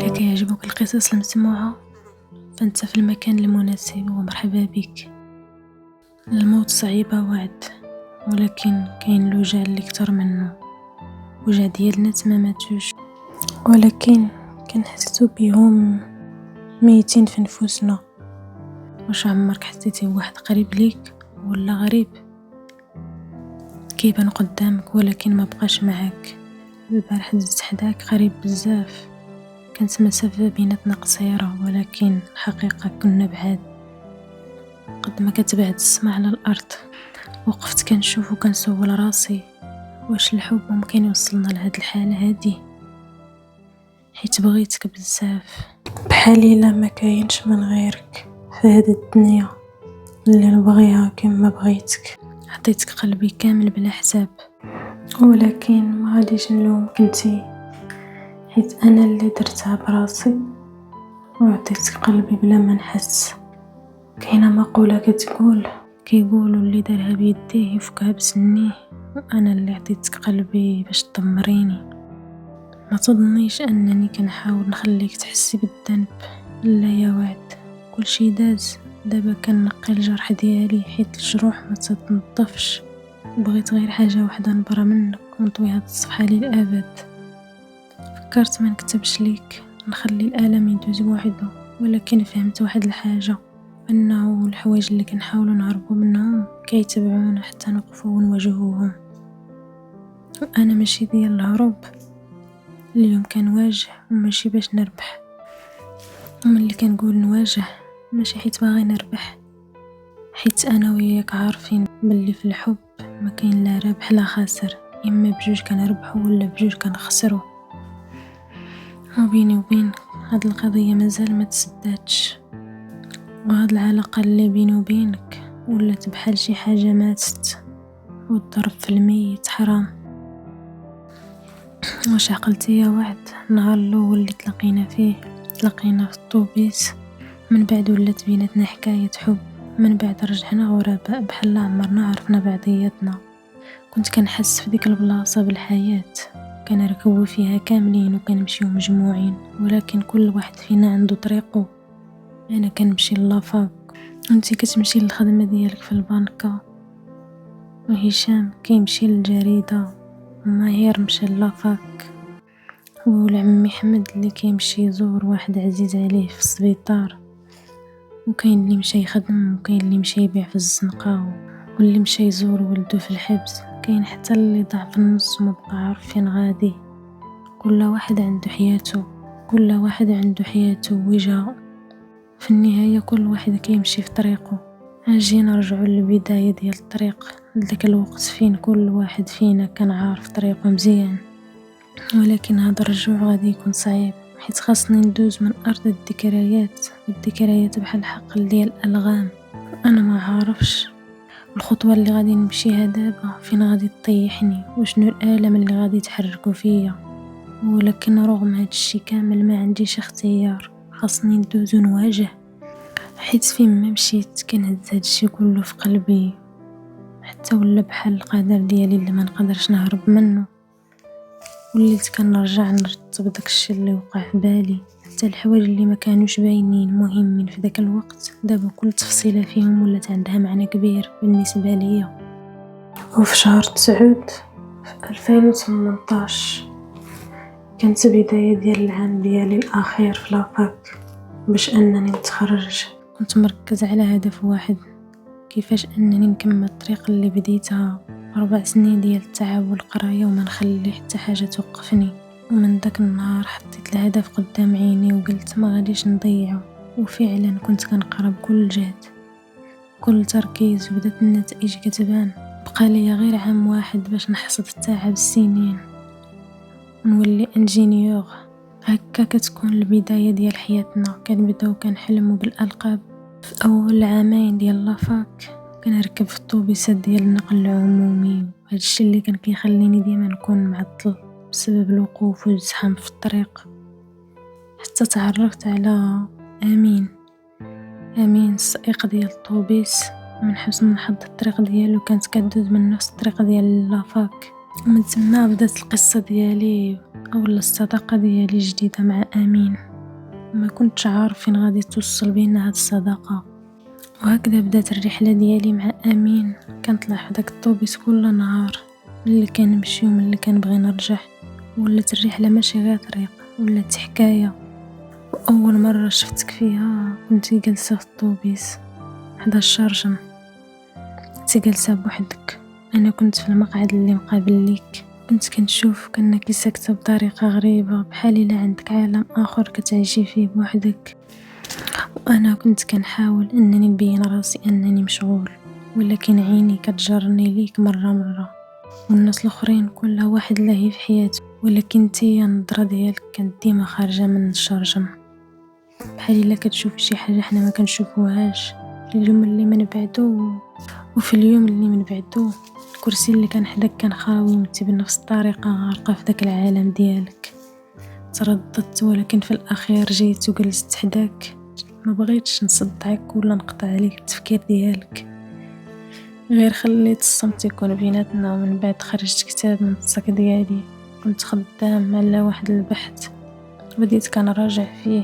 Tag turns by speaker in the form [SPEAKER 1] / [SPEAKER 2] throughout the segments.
[SPEAKER 1] إلا كيعجبوك القصص المسموعة فأنت في المكان المناسب ومرحبا بك. الموت صعيبة وعد، ولكن كاين الوجع اللي كتر منه. وجع ديالنا ما ماتوش، ولكن كنحسو بيهم ميتين في نفوسنا. واش عمرك حسيتي بواحد قريب ليك ولا غريب كيبان قدامك ولكن ما بقاش معاك؟ البارح دزت حداك قريب بزاف، كانت مسافة بيناتنا قصيرة ولكن الحقيقة كنا بعاد قد ما كتبعد السما على الأرض. وقفت كنشوف وكنسول راسي، واش الحب ممكن يوصلنا لهاد الحالة هادي؟ حيت بغيتك بزاف بحالي لا ما كاينش من غيرك في هاد الدنيا اللي نبغيها كما بغيتك. عطيتك قلبي كامل بلا حساب، ولكن ما غاديش نلومك انتي، حيت انا اللي درتها براسي وعطيتك قلبي بلا ما نحس. كاينه مقوله كيقولوا اللي دارها بيديه يفكها بسنيه، وانا اللي عطيتك قلبي باش تدمريني. ما تظنيش انني كنحاول نخليك تحسي بالذنب، لا يا وعد، كل شي داز. دابا كنقي الجرح ديالي حيت الجروح ما تتنظفش. بغيت غير حاجه واحده نبرى منك ونطوي هاد الصفحه للابد. فكرت ما نكتبش ليك، نخلي الالم يدوز وحده، ولكن فهمت واحد الحاجه، انه الحوايج اللي كنحاولوا نهربوا منهم كيتبعونا حتى نوقفوا ونواجهوهم. وانا ماشي ديال الهروب، اليوم كنواجه وماشي باش نربح. وملي كنقول نواجه ماشي حيت باغي نربح، حيت انا وياك عارفين باللي في الحب ما كاين لا ربح لا خسر، اما بجوج كنربحوا ولا بجوج كنخسروا. وبيني وبينك هاد القضيه مازال ما تسداتش، وهاد العلاقه اللي بيني وبينك ولات بحال شي حاجه ماتت، والضرب في الميت حرام. واش عقلتي يا وعد النهار الاول اللي تلاقينا في الطوبيس؟ من بعد ولات بيناتنا حكايه حب، من بعد رجعنا غرباء بحال لا عمرنا عرفنا بعضياتنا. كنت كنحس في ديك البلاصه بالحياه، كنركبوا فيها كاملين وكنمشيو مجموعين، ولكن كل واحد فينا عنده طريقه. انا كنمشي للافاك، وانتي كتمشي للخدمه ديالك في البنكه، وهشام كيمشي للجريده، وماهر مشى للافاك، والعمي حمد اللي كيمشي يزور واحد عزيز عليه في السبيطار، وكاين اللي مشى يخدم، وكاين اللي مشى يبيع في الزنقه، واللي مشى يزور ولده في الحبس، كاين حتى اللي ضاع في النص وما بقى عارف فين غادي. كل واحد عنده حياته، كل واحد عنده حياته وجهه. في النهايه كل واحد كيمشي في طريقه. اجي نرجعوا للبدايه ديال الطريق، لذاك الوقت فين كل واحد فينا كان عارف طريقه مزيان. ولكن هذا الرجوع غادي يكون صعيب، حيت خاصني ندوز من ارض الذكريات، والذكريات بحال حقل ديال الالغام. انا ما عارفش الخطوه اللي غادي نمشيها دابا فين غادي تطيحني، وشنو الالم اللي غادي تحركوا فيا. ولكن رغم هاد الشي كامل ما عنديش اختيار، خاصني ندوز ونواجه، حيت فين ما مشيت كنهز هاد الشي كله في قلبي، حتى ولا بحال القدر ديالي اللي ما نقدرش نهرب منه. وليت كنرجع نرتب داك الشي اللي وقع في بالي، حتى الحوايج اللي ما كانوش باينين مهمين في داك الوقت دابا كل تفصيله فيهم ولات عندها معنى كبير بالنسبه ليا. وفي شهر 9 في 2018 كانت بدايه ديال العام ديالي الاخير في لافاك باش انني نتخرج. كنت مركز على هدف واحد، كيفاش انني نكمل الطريق اللي بديتها 4 سنين ديال التعب والقرايه، وما نخلي حتى حاجه توقفني. ومن داك النهار حطيت الهدف قدام عيني وقلت ما غاديش نضيعه، وفعلا كنت كنقرا بكل جهد كل تركيز، وبدات النتائج كتبان. بقى لي غير عام واحد باش نحصد التعب السنين ونولي انجينيور. هكا كتكون البدايه ديال حياتنا. كنبداو كنحلموا بالالقاب. في اول عامين ديال لافاك كنركب في الطوبيسات ديال النقل العمومي، وهذا الشيء اللي كان كيخليني ديما نكون معطل بسبب الوقوف والزحام في الطريق. حتى تعرفت على امين السائق ديال الطوبيس. من حسن حظ الطريق ديالو كانت كدوز من نفس الطريق ديال لافاك، ومن تما بدات القصه ديالي او الصداقه ديالي جديده مع امين. ما كنتش عارف فين غادي توصل بينا هاد الصداقة. وهكذا بدات الرحلة ديالي مع أمين. كنطلع في داك الطوبيس كل نهار، اللي كنمشي ومن اللي كنبغي نرجع. ولات الرحلة ماشي غير طريق، ولات حكاية. وأول مرة شفتك فيها كنتي جالسة في الطوبيس حدا الشرجم، كنتي جالسة بوحدك، أنا كنت في المقعد اللي مقابل ليك. كنت كنشوف كأنك ساكتة بطريقة غريبة، بحال إلا عندك عالم آخر كتعيشي فيه بوحدك. وأنا كنت كنحاول أنني نبين راسي أنني مشغول، ولكن عيني كتجرني ليك مرة. والناس الآخرين كل واحد لاهي في حياته، ولكن نتيا النظرة ديالك كانت ديما خارجة من الشرجم، بحال إلا كتشوف شي حاجة حنا ما كنشوفوهاش. وفي اليوم اللي من بعدو الكرسي اللي كان حداك كان خاوي، وانت بنفس الطريقة غارقة في داك العالم ديالك. ترددت، ولكن في الأخير جيت وجلست حداك. ما بغيتش نصدعك ولا نقطع عليك التفكير ديالك، غير خليت الصمت يكون بيناتنا. ومن بعد خرجت كتاب من الصك ديالي، كنت خدام على واحد البحث، بديت كنراجع فيه.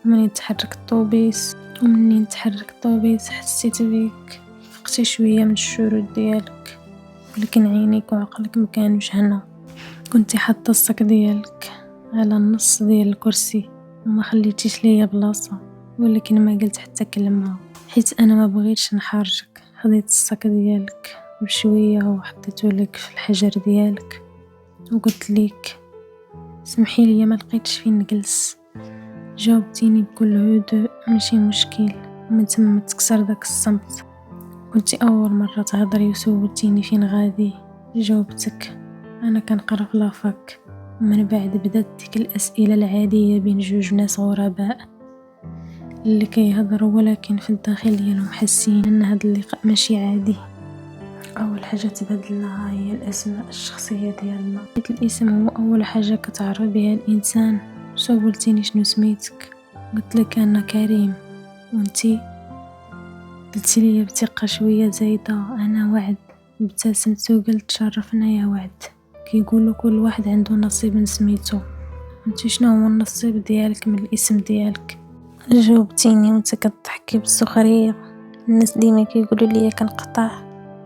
[SPEAKER 1] ومنين تحرك الطوبيس حسيت بيك، فقتي شوية من الشرود ديالك، ولكن عينيك وعقلك مكانوش هنا. كنتي حاطة الصك ديالك على النص ديال الكرسي وما خليتيش ليا بلاصة، ولكن ما قلت حتى كلمة، حيت انا ما بغيتش نحرجك. خديت الصك ديالك بشوية وحطيته لك في الحجر ديالك، وقلت ليك سمحي لي ما لقيتش فين نجلس. جاوبتيني بكل هدوء ماشي مشكل، ومن ثم تكسر داك الصمت. كنتي اول مرة تهضري وسولتيني فين غادي. جاوبتك انا كنقرا في لافاك. ومن بعد بدات ديك الاسئلة العادية بين جوج ناس غرباء اللي كيهضروا، ولكن في الداخل ديالهم حاسين ان هذا اللقاء ماشي عادي. اول حاجه تبادلناها هي الاسماء الشخصيه ديالنا. الاسم هو اول حاجه كتعرف بها الانسان. سولتيني شنو سميتك، قلت لك انا كريم، وانتي قلتي لي بثقه شويه زايده انا وعد. ابتسمت وقلت شرفنا يا وعد. كيقولوا كل واحد عنده نصيب من سميتو، انتي شنو هو النصيب ديالك من الاسم ديالك؟ جاوبتيني وانت كتضحكي بالسخريه. الناس ديما كيقولوا لي كنقطع،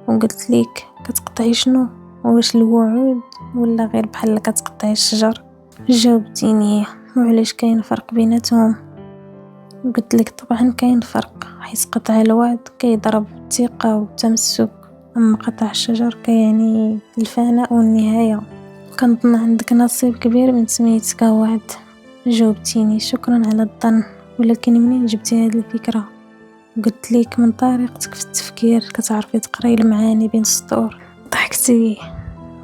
[SPEAKER 1] وقلت ليك كتقطعي شنو؟ واش الوعود ولا غير بحال كتقطعي الشجر؟ جاوبتيني وعلاش كاين فرق بيناتهم؟ قلت لك طبعا كاين فرق، حيث قطع الوعد كيضرب الثقه والتمسك، اما قطع الشجر كيعني الفناء والنهايه. كنظن عندك نصيب كبير من سميتك وعد. جاوبتيني شكرا على الظن، ولكن منين جبتي هذه الفكرة؟ قلت ليك من طريقتك في التفكير كتعرفي تقراي المعاني بين السطور. ضحكتي،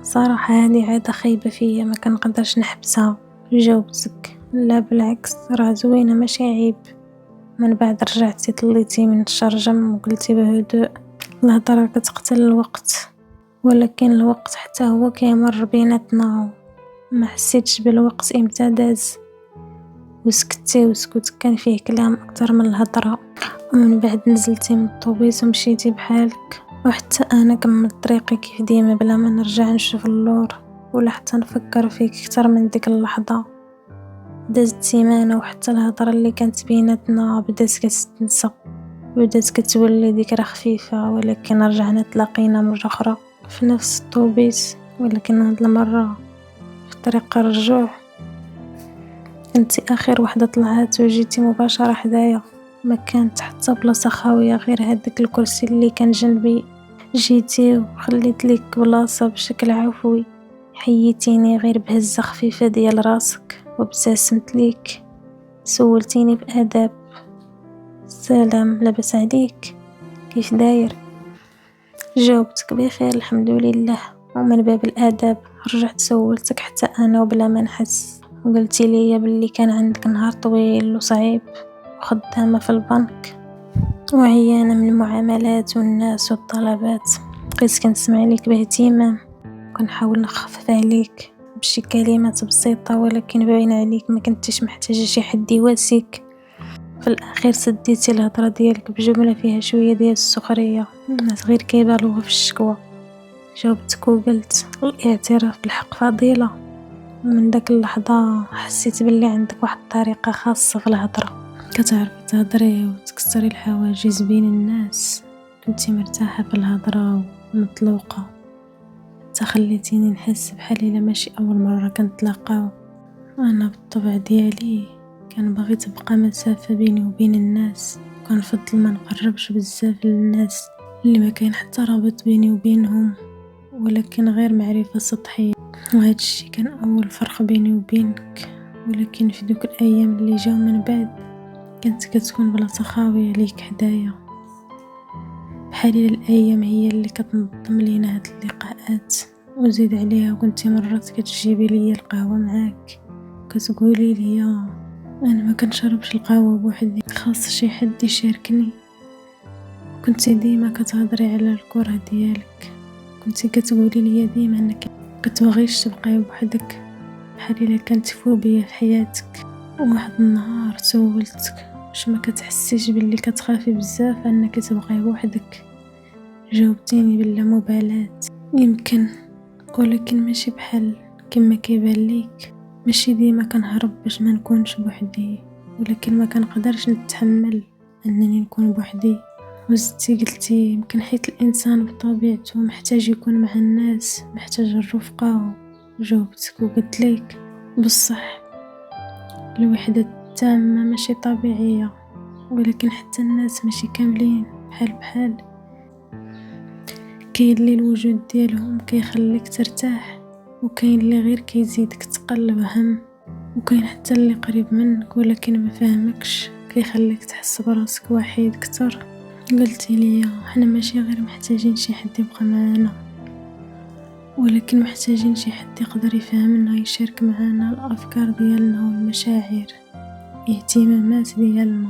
[SPEAKER 1] صراحة هذه عادة خايبة فيا ما كنقدرش نحبسها. جاوبتك لا بالعكس، راه زوينة ماشي عيب. من بعد رجعتي طليتي من الشرجم وقلتي بهدوء الهضرة كتقتل الوقت، ولكن الوقت حتى هو كيمر بيناتنا. ما حسيتش بالوقت امتى داز. وسكتي، وسكوتك كان فيه كلام اكتر من الهضره. ومن بعد نزلتي من الطوبيس ومشيتي بحالك، وحتى انا كملت طريقي كيف ديما بلا ما نرجع نشوف اللور ولا حتى نفكر فيك اكتر من ديك اللحظه. دازت سيمانه وحتى الهضره اللي كانت بيناتنا بدات كتنسى، بدات كتولي ذكرى خفيفه. ولكن رجعنا تلاقينا مره اخرى في نفس الطوبيس، ولكن هاد المره في طريق الرجوع. انتي اخر وحده طلعت وجيتي مباشره حدايا، ما كانت حتى بلاصه خاويه غير هذاك الكرسي اللي كان جنبي. جيتي وخليت لك بلاصه بشكل عفوي، حييتيني غير بهزه خفيفه ديال راسك وابتسمت ليك. سولتيني باداب سلام لاباس عليك كيف داير؟ جاوبتك بخير الحمد لله. ومن باب الاداب رجعت سولتك حتى انا وبلا ما نحس، وقلتي لي باللي كان عندك نهار طويل وصعيب، وخدامة في البنك وعيانة من المعاملات والناس والطلبات. بقيت كنسمع ليك باهتمام، وكنحاول نخفف عليك بشي كلمات بسيطة، ولكن باين عليك ما كنتيش محتاجة شي حد يواسيك. في الاخير سديتي الهضره ديالك بجمله فيها شويه ديال السخريه، الناس غير كيبالغوا في الشكوى. جاوبتك وقلت الاعتراف بالحق فضيله، ومن داك اللحظة حسيت بلي عندك واحد الطريقة خاصة في الهضرة، كتعرفي تهضري وتكسري الحواجز بين الناس. كنتي مرتاحة في الهضرة ومطلوقة، خليتيني نحس بحال الا ماشي اول مرة كنتلاقاو. انا بالطبع ديالي كان باغي تبقى مسافة بيني وبين الناس، كنفضل ما نقربش بزاف للناس اللي ما كاين حتى رابط بيني وبينهم، ولكن غير معرفة سطحية. وهذا الشيء كان اول فرق بيني وبينك. ولكن في دوك الايام اللي جاو من بعد كانت كتكون بلا سخاوية ليك حدايا، بحال الايام هي اللي كتنظم لينا هاد اللقاءات. وزيد عليها كنتي مرات كتجيبي لي القهوة معاك، كتقولي لي انا ما كنشربش القهوة بوحدي، خاص شي حد يشاركني. كنتي ديما كتهضري على الكره ديالك، كنتي كتقولي لي ديما انك كتبغيش تبقاي بوحدك، بحال الا كانت فوبيا في حياتك. وواحد النهار سولتك واش ما كتحسيش باللي كتخافي بزاف انك تبقاي بوحدك؟ جاوبتيني بلا مبالاة يمكن، ولكن ماشي بحال كما كيبان ليك. ماشي ديما كنهرب باش ما نكونش بوحدي، ولكن ما كنقدرش نتحمل انني نكون بوحدي. وزدتي قلتي يمكن حيت الانسان بطبيعته محتاج يكون مع الناس، محتاج الرفقة. وجاوبتك وقلت لك بصح الوحدة التامة ماشي طبيعية، ولكن حتى الناس ماشي كاملين بحال. كاين اللي الوجود ديالهم كيخليك ترتاح، وكاين اللي غير كيزيدك تقلب هم، وكاين حتى اللي قريب منك ولكن ما فاهمكش، كيخليك تحس براسك وحيد كتر. قلتي لي احنا ماشي غير محتاجين شي حد يبقى معانا، ولكن محتاجين شي حد يقدر يفهمنا، يشارك معانا الافكار ديالنا والمشاعر، اهتمامات ديالنا.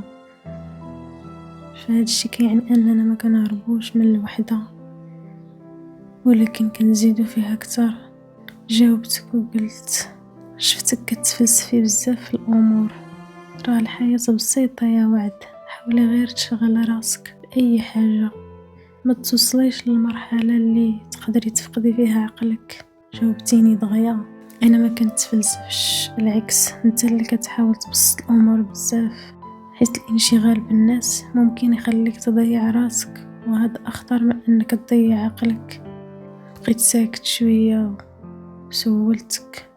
[SPEAKER 1] فهاد الشي كيعني اننا ما كنهربوش من الوحده، ولكن كنزيدو فيها اكثر. جاوبتك وقلت شفتك كتفلسفي بزاف في الامور، راه الحياه بسيطه يا وعد، حاولي غير تشغلي راسك باي حاجه، ما توصليش للمرحله اللي تقدري تفقدي فيها عقلك. جاوبتيني دغيا انا ما كنتفلسفش، بالعكس انت اللي كتحاول تبسط الامور بزاف، حيت الانشغال بالناس ممكن يخليك تضيع راسك، وهذا اخطر من انك تضيع عقلك. بقيت ساكت شويه وسولتك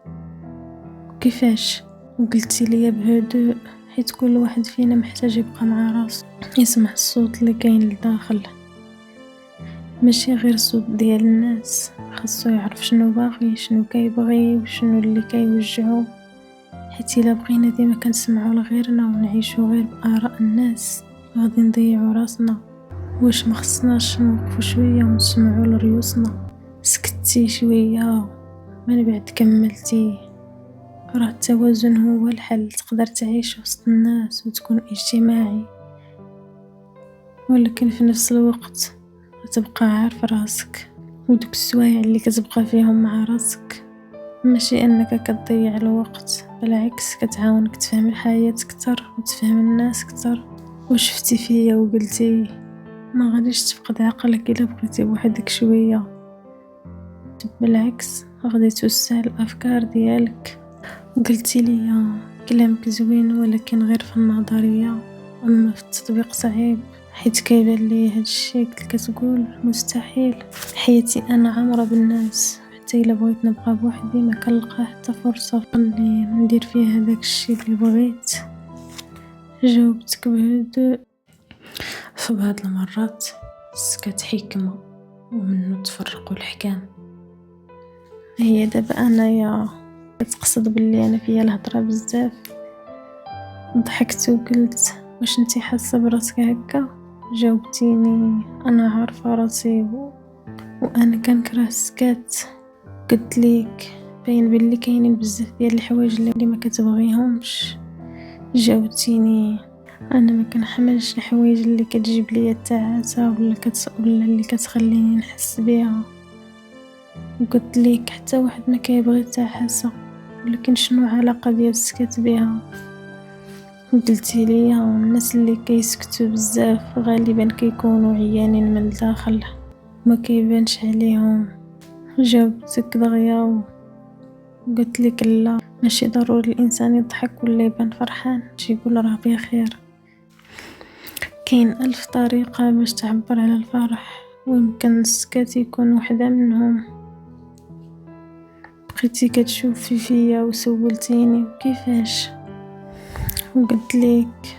[SPEAKER 1] كيفاش، وقلتي لي بهدوء حيت كل واحد فينا محتاج يبقى مع راسه، يسمع الصوت اللي كاين لداخل، ماشي غير الصوت ديال الناس. خاصو يعرف شنو باغي، شنو كيبغي، وشنو اللي كيوجعو. حيت الا بغينا ديما كنسمعوا لغيرنا ونعيشوا غير بآراء الناس غادي نضيعوا راسنا. واش ما خصناش نوقفوا شويه ونسمعوا لريوسنا؟ سكتي شويه من بعد كملتي، راه التوازن هو الحل، تقدر تعيش وسط الناس وتكون اجتماعي، ولكن في نفس الوقت تبقى عارف راسك. ودوك السوايع اللي كتبقى فيهم مع راسك ماشي انك كتضيع الوقت، بالعكس كتعاونك تفهم الحياة كتر وتفهم الناس كتر. وشفتي فيا وقلتي ما غاديش تفقد عقلك الا بقيتي بوحدك شويه، بالعكس غادي توسع الافكار ديالك. وقلتي لي كلامك زوين ولكن غير في النظريه، اما في التطبيق صعيب، حيت كيبان لي هاد الشيء اللي كتقول مستحيل. حياتي انا عامره بالناس، حتى الا بغيت نبقى بوحدي ما كنلقى حتى فرصه اللي ندير فيها داك الشيء اللي بغيت. جاوبتك بهدوء، فبعض المرات السكات حكمه ومنه تفرقوا الحكام. هي دابا انايا كتقصد باللي انا فيا الهضره بزاف. ضحكت وقلت واش انتي حاسه براسك هكا؟ جاوبتيني انا عارفه راسي وانا كنكره السكات. قلت ليك باين باللي كاينين بزاف ديال الحوايج اللي ما كتبغيهمش. جاوبتيني انا ما كنحملش الحوايج اللي كتجيب لي التعاسه ولا اللي كتخليني نحس بيها. وقلت ليك حتى واحد ما كيبغي التعاسه، ولكن شنو علاقه ديال السكات بها؟ قلتي لي الناس اللي كيسكتوا بزاف غالبا كيكونوا عيانين من الداخل ما كيبانش عليهم. جاوبتك دغيا وقلت لك لا، ماشي ضروري الإنسان يضحك ولا يبان فرحان باش يقول راه بخير. كاين 1000 طريقة باش تعبر على الفرح، ويمكن السكات يكون وحدة منهم. بقيتي كتشوفي فيا وسولتيني كيفاش، وقلت لك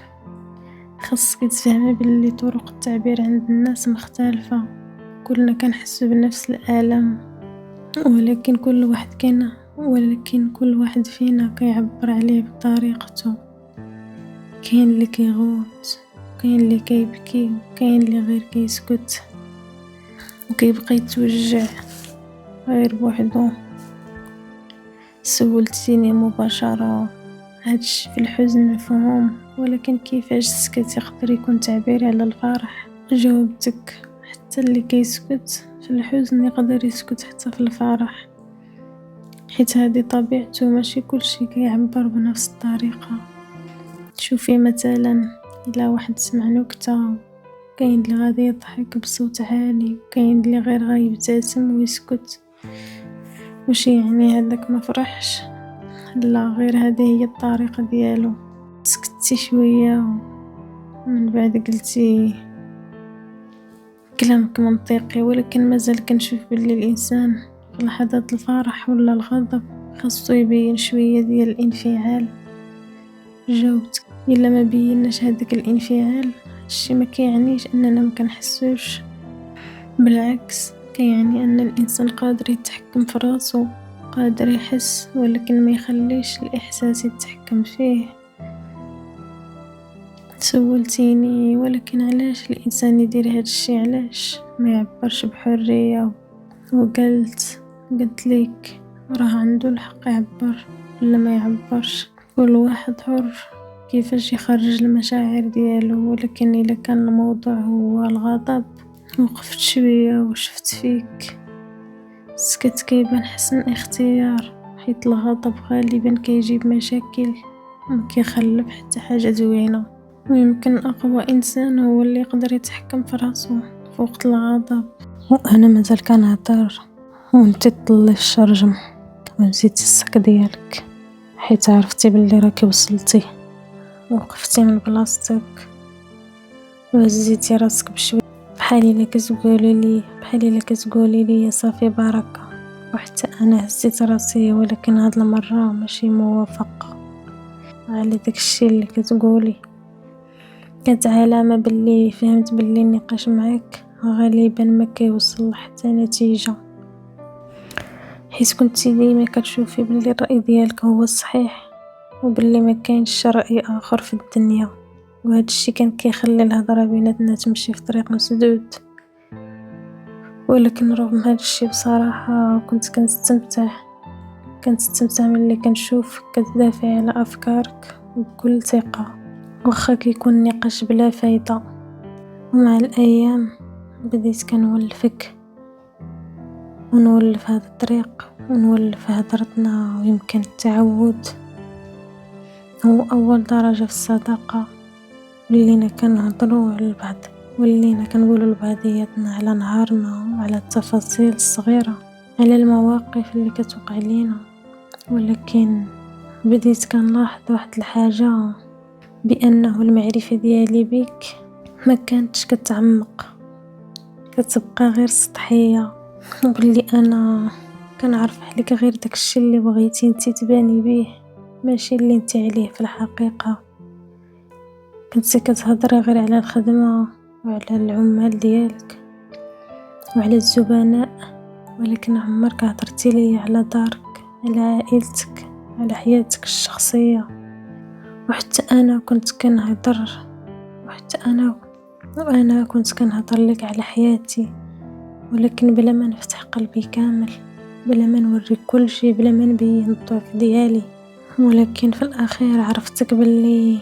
[SPEAKER 1] خاصك تفهمي باللي طرق التعبير عند الناس مختلفة، كلنا كنحسو بنفس الألم، ولكن كل واحد فينا كيعبر عليه بطريقته. كاين اللي كيغوت، كاين اللي كيبكي، وكاين اللي غير كيسكت وكيبقى يتوجع غير بوحدو. سولتيني مباشرة هادشي في الحزن مفهوم، ولكن كيفاش السكت يقدر يكون تعبير على الفرح؟ جاوبتك حتى اللي كيسكت في الحزن يقدر يسكت حتى في الفرح، حيت هذه طبيعته، ماشي كلشي كيعبر بنفس الطريقة. شوفي مثلا إلا واحد سمع نكتة، كاين اللي غادي يضحك بصوت عالي، وكاين اللي غير غيبتسم ويسكت. وش يعني هذاك ما فرحش؟ لا، غير هذه هي الطريقة ديالو. سكتي شوية ومن بعد قلتي كلامك منطقي، ولكن مازال كنشوف باللي الإنسان في لحظات الفرح ولا الغضب خاصو يبين شوية ديال الانفعال. جاوبتك إلا ما بيناش هذاك الانفعال، الشي ما كيعنيش أننا ما كنحسوش، بالعكس كيعني أن الإنسان قادر يتحكم في راسو، قادر يحس، ولكن ما يخليش الإحساس يتحكم فيه. سولتيني ولكن علاش الإنسان يدير هاد الشي، علاش ما يعبرش بحرية؟ وقلت لك راه عنده الحق يعبر ولا ما يعبرش، كل واحد حر كيفاش يخرج المشاعر ديالو. ولكن إلا كان الموضوع هو الغضب، وقفت شوية وشفت فيك سكت كيبان حسن اختيار، حيت الغضب غالبا كيجيب مشاكل وما كيخلف حتى حاجة زوينة. ويمكن أقوى إنسان هو اللي يقدر يتحكم في راسو في وقت الغضب. وأنا مازال كنهضر وانت تطلي الشرجم ونسيتي السك ديالك، حيت عرفتي باللي راكي وصلتي، وقفتي من بلاصتك وهزيتي راسك بشويه، بحال الا كتقولي لي يا صافي بركه. وحتى انا هزيت راسي، ولكن هاد المره ماشي موافقه على داكشي اللي كتقولي. كانت علامه باللي فهمت باللي النقاش معاك غالبا ما كيوصل لحتى نتيجه، حيت كنتي ديما كتشوفي باللي الراي ديالك هو الصحيح، وباللي ما كاينش راي اخر في الدنيا. وهذا الشيء كان كيخلي الهضره بيناتنا تمشي في طريق مسدود. ولكن رغم هذا الشيء بصراحه كنت كنستمتع ملي كنشوفك كتدافع على افكارك بكل ثقه، واخا كيكون النقاش بلا فايده. ومع الايام بديت كنولفك ونولف هذا الطريق ونولف هضرتنا، ويمكن التعود هو اول درجه في الصداقه. ولينا كنهضروا على البعض، ولينا كنقولوا لبعضياتنا على نهارنا وعلى التفاصيل الصغيره، على المواقف اللي كتوقع لينا. ولكن بديت كنلاحظ واحد الحاجه، بانه المعرفه ديالي بك ما كانتش كتعمق، كتبقى غير سطحيه، وباللي انا كنعرف عليك غير داكشي اللي بغيتي انت تباني به، ماشي اللي انت عليه في الحقيقه. كنتي كتهضري غير على الخدمه وعلى العمال ديالك وعلى الزبناء، ولكن عمرك هضرتي لي على دارك، على عائلتك، على حياتك الشخصيه. وحتى انا كنت كنهضر لك على حياتي، ولكن بلا ما نفتح قلبي كامل، بلا ما نوريك كل شيء، بلا ما نبين الضعف ديالي. ولكن في الاخير عرفتك باللي